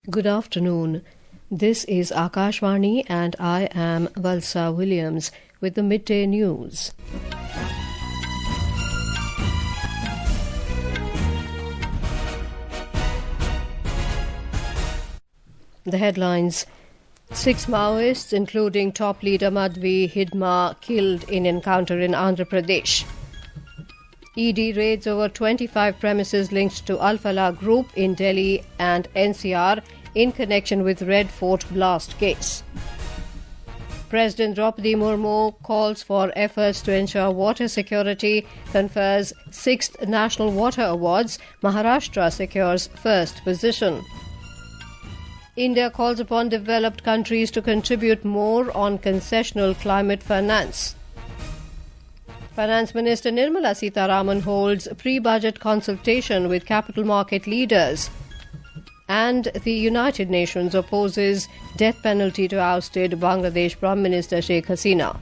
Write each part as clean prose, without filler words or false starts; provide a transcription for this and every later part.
Good afternoon. This is Akashvani and I am Valsa Williams with the Midday News. The headlines: 6 Maoists, including top leader Madvi Hidma, killed in encounter in Andhra Pradesh. ED raids over 25 premises linked to Al-Falah group in Delhi and NCR in connection with Red Fort blast case. President Droupadi Murmu calls for efforts to ensure water security, confers 6th National Water Awards, Maharashtra secures first position. India calls upon developed countries to contribute more on concessional climate finance. Finance Minister Nirmala Sitharaman holds pre-budget consultation with capital market leaders. And the United Nations opposes death penalty to ousted Bangladesh Prime Minister Sheikh Hasina.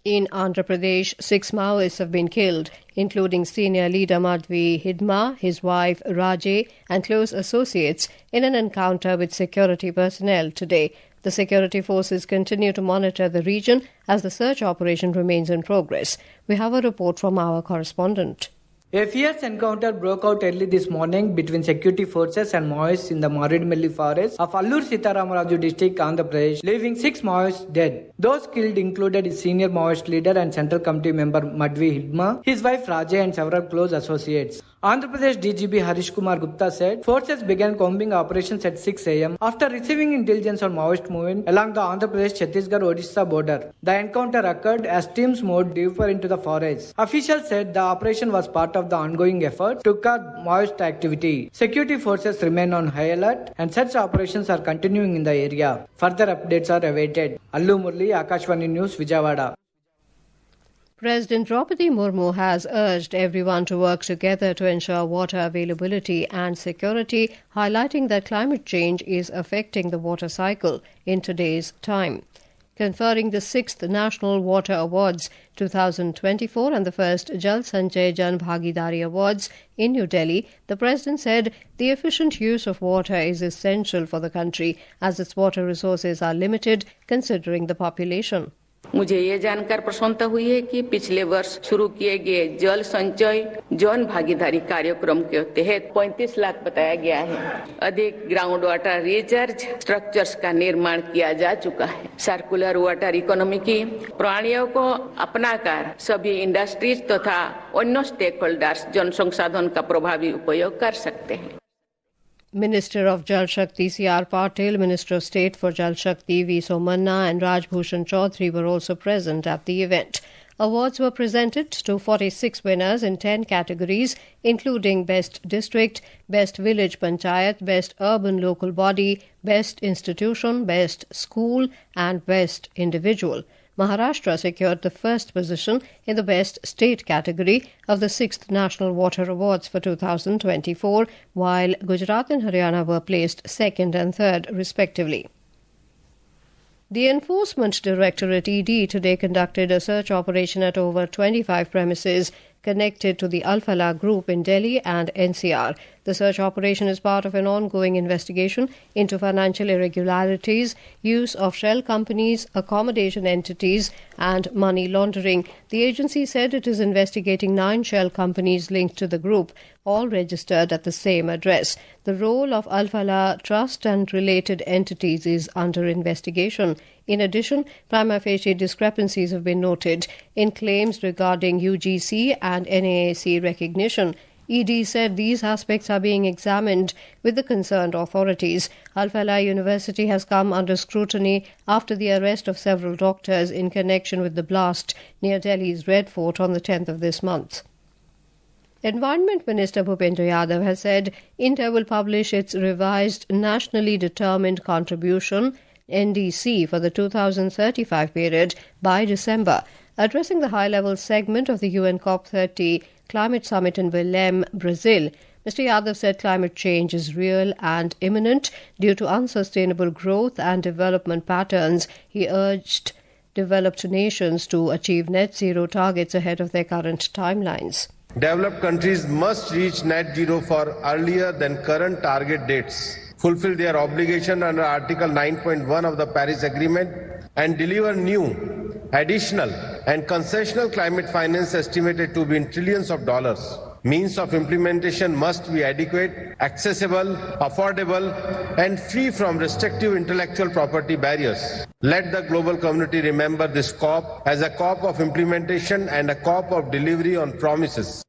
In Andhra Pradesh, 6 Maoists have been killed, including senior leader Madvi Hidma, his wife Rajay, and close associates in an encounter with security personnel today. The security forces continue to monitor the region as the search operation remains in progress. We have a report from our correspondent. A fierce encounter broke out early this morning between security forces and Maoists in the Maridmelli forest of Allur Sitaramaraju district, Andhra Pradesh, leaving 6 Maoists dead. Those killed included his senior Maoist leader and Central Committee member Madvi Hidma, his wife Rajay and several close associates. Andhra Pradesh DGP Harish Kumar Gupta said forces began combing operations at 6 a.m. after receiving intelligence on Maoist movement along the Andhra Pradesh-Chhattisgarh-Odisha border. The encounter occurred as teams moved deeper into the forest. Officials said the operation was part of the ongoing effort to curb Maoist activity. Security forces remain on high alert and such operations are continuing in the area. Further updates are awaited. Allu Murli, Akashvani News, Vijayawada. President Droupadi Murmu has urged everyone to work together to ensure water availability and security, highlighting that climate change is affecting the water cycle in today's time. Conferring the 6th National Water Awards 2024 and the first Jal Sanchay Jan Bhagidari Awards in New Delhi, the President said the efficient use of water is essential for the country as its water resources are limited considering the population. मुझे ये जानकर प्रसन्नता हुई है कि पिछले वर्ष शुरू किए गए जल संचय जन भागीदारी कार्यक्रम के तहत 35 लाख बताया गया है। अधिक ग्राउंड वाटर रिचार्ज स्ट्रक्चर्स का निर्माण किया जा चुका है। सर्कुलर वाटर इकोनॉमी की प्रणालियों को अपनाकर सभी इंडस्ट्रीज तथा अन्य स्टेक होल्डर्स जल संसाधन का प्रभावी उपयोग कर सकते हैं। Minister of Jal Shakti C.R. Patil, Minister of State for Jal Shakti V. Somanna and Raj Bhushan Chaudhary were also present at the event. Awards were presented to 46 winners in 10 categories, including Best District, Best Village Panchayat, Best Urban Local Body, Best Institution, Best School and Best Individual. Maharashtra secured the first position in the Best State category of the 6th National Water Awards for 2024, while Gujarat and Haryana were placed second and third, respectively. The Enforcement Directorate ED today conducted a search operation at over 25 premises connected to the Al-Falah group in Delhi and NCR. The search operation is part of an ongoing investigation into financial irregularities, use of shell companies, accommodation entities, and money laundering. The agency said it is investigating 9 shell companies linked to the group, all registered at the same address. The role of Al-Falah Trust and related entities is under investigation. In addition, prima facie discrepancies have been noted in claims regarding UGC and NAAC recognition. ED said these aspects are being examined with the concerned authorities. Al-Falah University has come under scrutiny after the arrest of several doctors in connection with the blast near Delhi's Red Fort on the 10th of this month. Environment Minister Bhupendra Yadav has said India will publish its revised Nationally Determined Contribution NDC for the 2035 period by December. Addressing the high-level segment of the UN COP30 Climate Summit in Belém, Brazil, Mr. Yadav said climate change is real and imminent due to unsustainable growth and development patterns. He urged developed nations to achieve net zero targets ahead of their current timelines. Developed countries must reach net zero for earlier than current target dates, fulfill their obligation under Article 9.1 of the Paris Agreement, and deliver new, additional, and concessional climate finance estimated to be in trillions of dollars. Means of implementation must be adequate, accessible, affordable, and free from restrictive intellectual property barriers. Let the global community remember this COP as a COP of implementation and a COP of delivery on promises.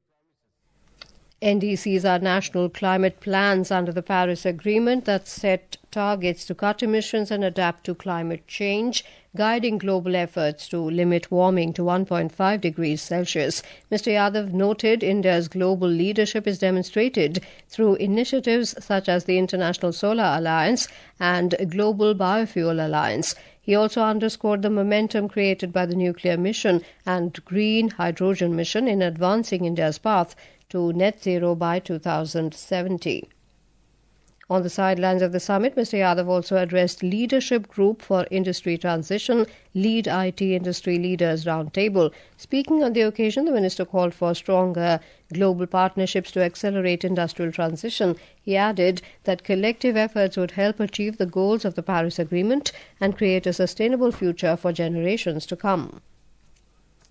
NDCs are national climate plans under the Paris Agreement that set targets to cut emissions and adapt to climate change, guiding global efforts to limit warming to 1.5 degrees Celsius. Mr. Yadav noted India's global leadership is demonstrated through initiatives such as the International Solar Alliance and Global Biofuel Alliance. He also underscored the momentum created by the nuclear mission and green hydrogen mission in advancing India's path to net zero by 2070. On the sidelines of the summit, Mr. Yadav also addressed Leadership Group for Industry Transition, Lead IT Industry Leaders Roundtable. Speaking on the occasion, the minister called for stronger global partnerships to accelerate industrial transition. He added that collective efforts would help achieve the goals of the Paris Agreement and create a sustainable future for generations to come.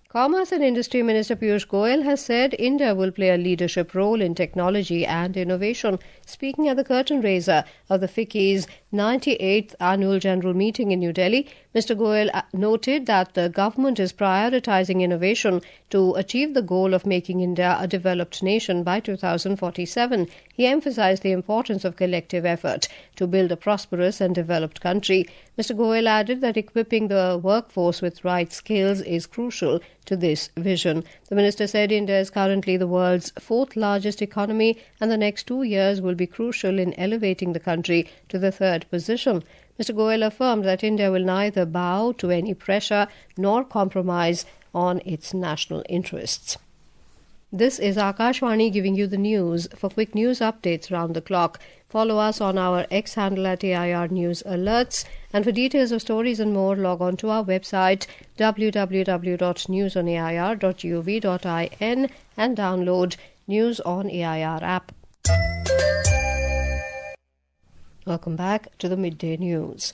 Commerce and Industry Minister Piyush Goyal has said India will play a leadership role in technology and innovation. Speaking at the curtain raiser of the FICCI's 98th Annual General Meeting in New Delhi, Mr. Goyal noted that the government is prioritizing innovation to achieve the goal of making India a developed nation by 2047. He emphasized the importance of collective effort to build a prosperous and developed country. Mr. Goyal added that equipping the workforce with right skills is crucial to this vision. The minister said India is currently the world's fourth largest economy and the next 2 years will be crucial in elevating the country to the third position. Mr. Goyal affirmed that India will neither bow to any pressure nor compromise on its national interests. This is Akashvani giving you the news. For quick news updates round the clock, follow us on our X handle at AIR News Alerts. And for details of stories and more, log on to our website www.newsonair.gov.in and download News on AIR app. Welcome back to the Midday News.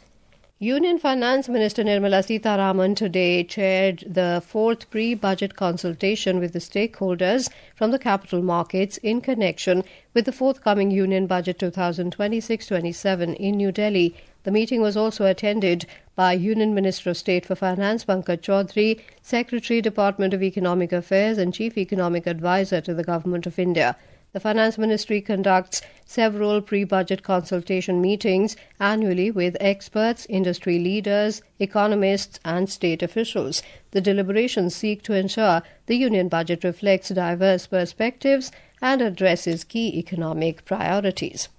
Union Finance Minister Nirmala Sitharaman today chaired the fourth pre-budget consultation with the stakeholders from the capital markets in connection with the forthcoming Union Budget 2026-27 in New Delhi. The meeting was also attended by Union Minister of State for Finance Pankaj Chaudhary, Secretary, Department of Economic Affairs and Chief Economic Advisor to the Government of India. The Finance Ministry conducts several pre-budget consultation meetings annually with experts, industry leaders, economists and state officials. The deliberations seek to ensure the Union Budget reflects diverse perspectives and addresses key economic priorities.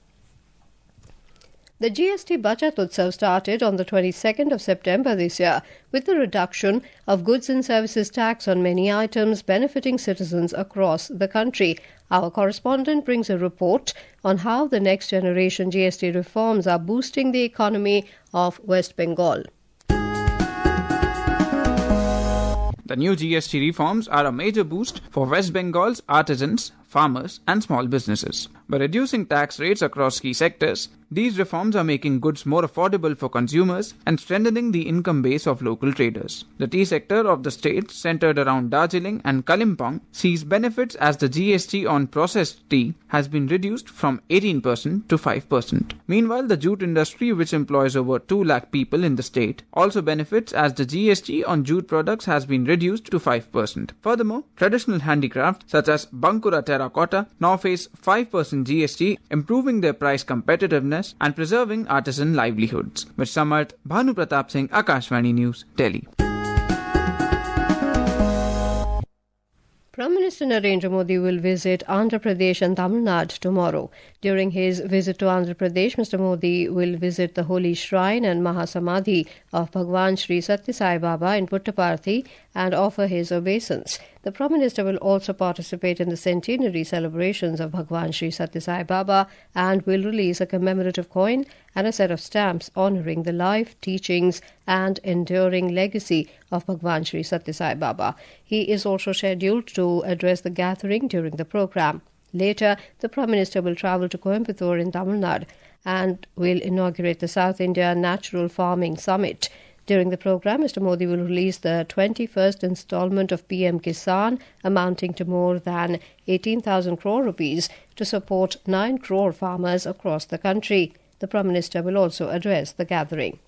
The GST Bachat Utsav started on the 22nd of September this year with the reduction of goods and services tax on many items benefiting citizens across the country. Our correspondent brings a report on how the next generation GST reforms are boosting the economy of West Bengal. The new GST reforms are a major boost for West Bengal's artisans, farmers and small businesses. By reducing tax rates across key sectors, these reforms are making goods more affordable for consumers and strengthening the income base of local traders. The tea sector of the state, centered around Darjeeling and Kalimpong, sees benefits as the GST on processed tea has been reduced from 18% to 5%. Meanwhile, the jute industry, which employs over 2 lakh people in the state, also benefits as the GST on jute products has been reduced to 5%. Furthermore, traditional handicrafts such as Bankura terracotta now face 5% GST, improving their price competitiveness and preserving artisan livelihoods. With Samarth, Bhanu Pratap Singh, Akashvani News, Delhi. Prime Minister Narendra Modi will visit Andhra Pradesh and Tamil Nadu tomorrow. During his visit to Andhra Pradesh, Mr. Modi will visit the holy shrine and Mahasamadhi of Bhagwan Sri Satya Sai Baba in Puttaparthi and offer his obeisance. The Prime Minister will also participate in the centenary celebrations of Bhagwan Sri Sathya Sai Baba and will release a commemorative coin and a set of stamps honouring the life, teachings and enduring legacy of Bhagwan Sri Sathya Sai Baba. He is also scheduled to address the gathering during the programme. Later, the Prime Minister will travel to Coimbatore in Tamil Nadu and will inaugurate the South India Natural Farming Summit. During the programme, Mr. Modi will release the 21st instalment of PM Kisan, amounting to more than 18,000 crore rupees to support 9 crore farmers across the country. The Prime Minister will also address the gathering.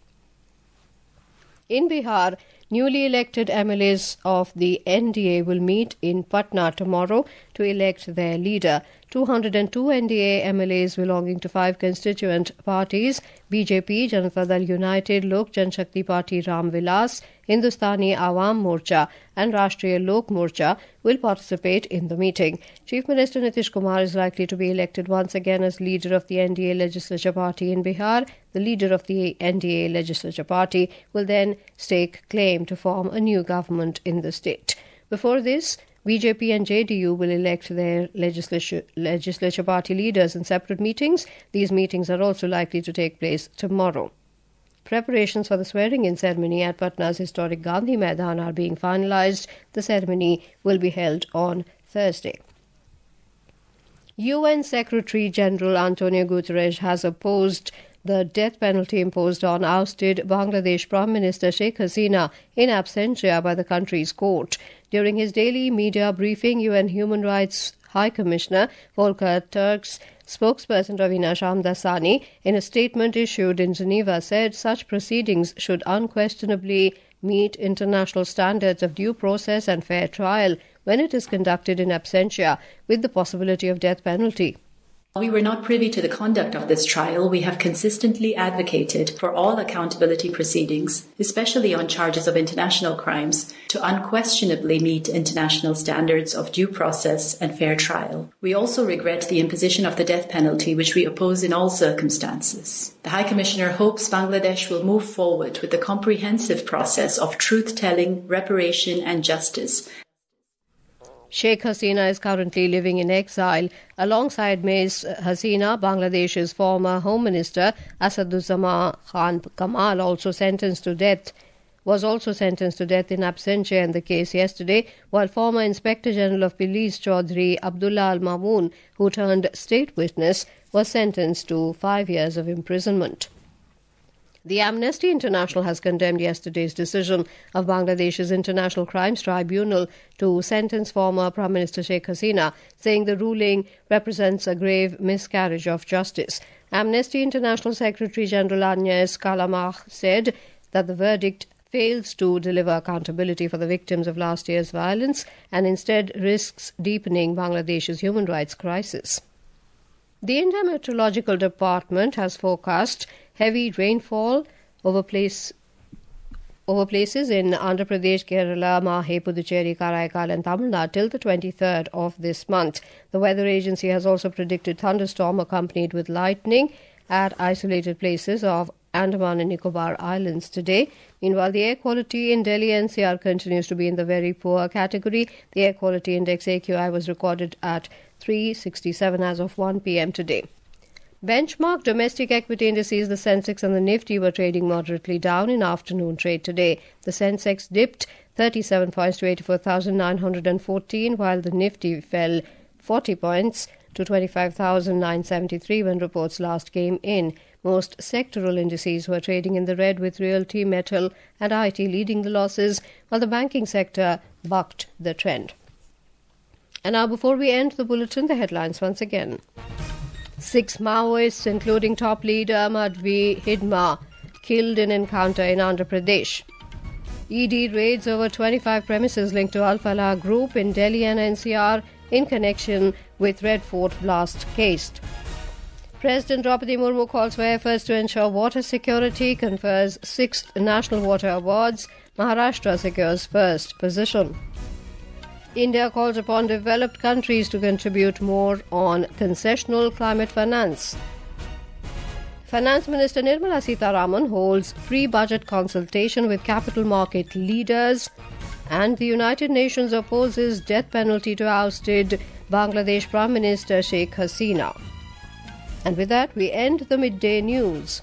In Bihar, newly elected MLAs of the NDA will meet in Patna tomorrow to elect their leader. 202 NDA MLAs belonging to 5 constituent parties, BJP, Janata Dal United, Lok Janshakti Party Ram Vilas, Hindustani Awam Morcha and Rashtriya Lok Morcha will participate in the meeting. Chief Minister Nitish Kumar is likely to be elected once again as leader of the NDA Legislature Party in Bihar. The leader of the NDA Legislature Party will then stake claim to form a new government in the state. Before this, BJP and JDU will elect their legislature party leaders in separate meetings. These meetings are also likely to take place tomorrow. Preparations for the swearing-in ceremony at Patna's historic Gandhi Maidan are being finalized. The ceremony will be held on Thursday. UN Secretary-General Antonio Guterres has opposed the death penalty imposed on ousted Bangladesh Prime Minister Sheikh Hasina in absentia by the country's court. During his daily media briefing, UN Human Rights High Commissioner Volker Turk's spokesperson Ravina Shamdasani, in a statement issued in Geneva, said such proceedings should unquestionably meet international standards of due process and fair trial when it is conducted in absentia with the possibility of death penalty. We were not privy to the conduct of this trial. We have consistently advocated for all accountability proceedings, especially on charges of international crimes, to unquestionably meet international standards of due process and fair trial. We also regret the imposition of the death penalty, which we oppose in all circumstances. The High Commissioner hopes Bangladesh will move forward with the comprehensive process of truth-telling, reparation and justice. Sheikh Hasina is currently living in exile. Alongside Ms. Hasina, Bangladesh's former Home Minister Asaduzzaman Khan Kamal was also sentenced to death in absentia in the case yesterday, while former Inspector General of Police Chaudhry Abdullah Al-Mamoon, who turned state witness, was sentenced to 5 years of imprisonment. The Amnesty International has condemned yesterday's decision of Bangladesh's International Crimes Tribunal to sentence former Prime Minister Sheikh Hasina, saying the ruling represents a grave miscarriage of justice. Amnesty International Secretary General Agnes Kalamach said that the verdict fails to deliver accountability for the victims of last year's violence and instead risks deepening Bangladesh's human rights crisis. The Indian Meteorological Department has forecast heavy rainfall over places in Andhra Pradesh, Kerala, Mahe, Puducherry, Karaikal and Tamil Nadu till the 23rd of this month. The weather agency has also predicted thunderstorm accompanied with lightning at isolated places of Andaman and Nicobar Islands today. Meanwhile, the air quality in Delhi and NCR continues to be in the very poor category. The air quality index AQI was recorded at 367 as of 1 p.m. today. Benchmark domestic equity indices, the Sensex and the Nifty, were trading moderately down in afternoon trade today. The Sensex dipped 37 points to 84,914, while the Nifty fell 40 points to 25,973 when reports last came in. Most sectoral indices were trading in the red, with realty, metal and IT leading the losses, while the banking sector bucked the trend. And now, before we end the bulletin, the headlines once again. 6 Maoists, including top leader Madvi Hidma, killed in encounter in Andhra Pradesh. ED raids over 25 premises linked to Al-Falah group in Delhi and NCR in connection with Red Fort blast case. President Droupadi Murmu calls for efforts to ensure water security, confers 6th National Water Awards. Maharashtra secures first position. India calls upon developed countries to contribute more on concessional climate finance. Finance Minister Nirmala Sitharaman holds pre-budget consultation with capital market leaders. And the United Nations opposes death penalty to ousted Bangladesh Prime Minister Sheikh Hasina. And with that, we end the midday news.